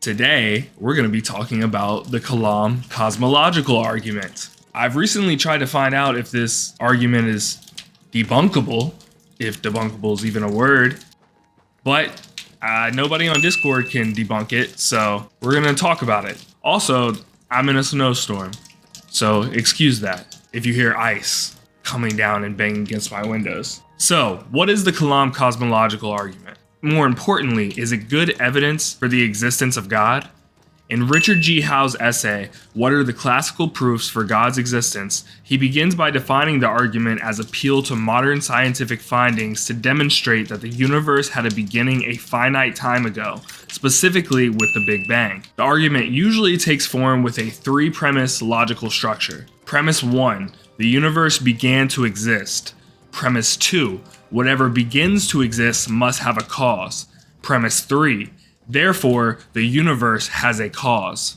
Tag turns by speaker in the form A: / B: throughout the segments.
A: Today, we're going to be talking about the Kalam Cosmological Argument. I've recently tried to find out if this argument is debunkable, if debunkable is even a word, but nobody on Discord can debunk it, so we're going to talk about it. Also, I'm in a snowstorm, so excuse that if you hear ice coming down and banging against my windows. So, what is the Kalam Cosmological Argument? More importantly, is it good evidence for the existence of God? In Richard G. Howe's essay, What Are the Classical Proofs for God's Existence?, he begins by defining the argument as appeal to modern scientific findings to demonstrate that the universe had a beginning a finite time ago, specifically with the Big Bang. The argument usually takes form with a three-premise logical structure. Premise 1, the universe began to exist. Premise 2, whatever begins to exist must have a cause. Premise 3, therefore, the universe has a cause.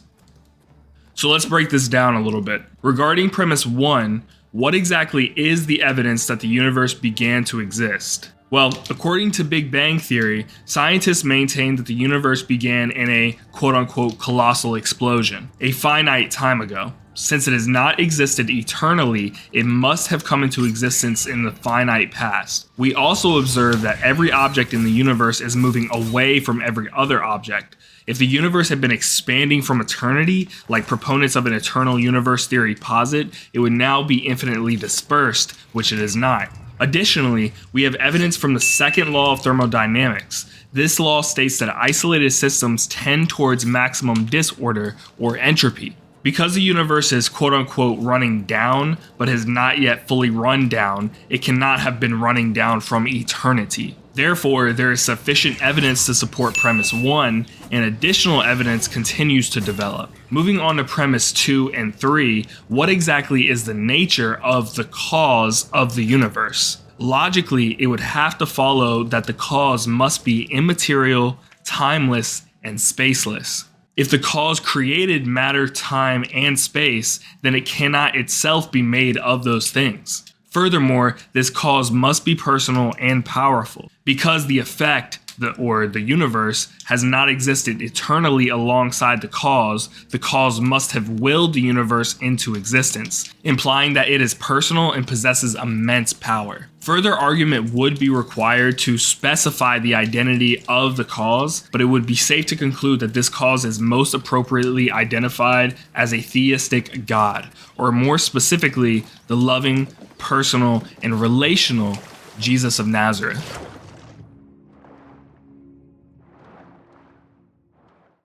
A: So let's break this down a little bit. Regarding premise 1, what exactly is the evidence that the universe began to exist? Well, according to Big Bang theory, scientists maintain that the universe began in a quote-unquote colossal explosion, a finite time ago. Since it has not existed eternally, it must have come into existence in the finite past. We also observe that every object in the universe is moving away from every other object. If the universe had been expanding from eternity, like proponents of an eternal universe theory posit, it would now be infinitely dispersed, which it is not. Additionally, we have evidence from the second law of thermodynamics. This law states that isolated systems tend towards maximum disorder or entropy. Because the universe is quote-unquote running down, but has not yet fully run down, it cannot have been running down from eternity. Therefore, there is sufficient evidence to support premise 1, and additional evidence continues to develop. Moving on to premise 2 and 3, what exactly is the nature of the cause of the universe? Logically, it would have to follow that the cause must be immaterial, timeless, and spaceless. If the cause created matter, time, and space, then it cannot itself be made of those things. Furthermore, this cause must be personal and powerful. Because the effect, the universe, has not existed eternally alongside the cause must have willed the universe into existence, implying that it is personal and possesses immense power. Further argument would be required to specify the identity of the cause, but it would be safe to conclude that this cause is most appropriately identified as a theistic God, or more specifically, the loving, personal, and relational Jesus of Nazareth.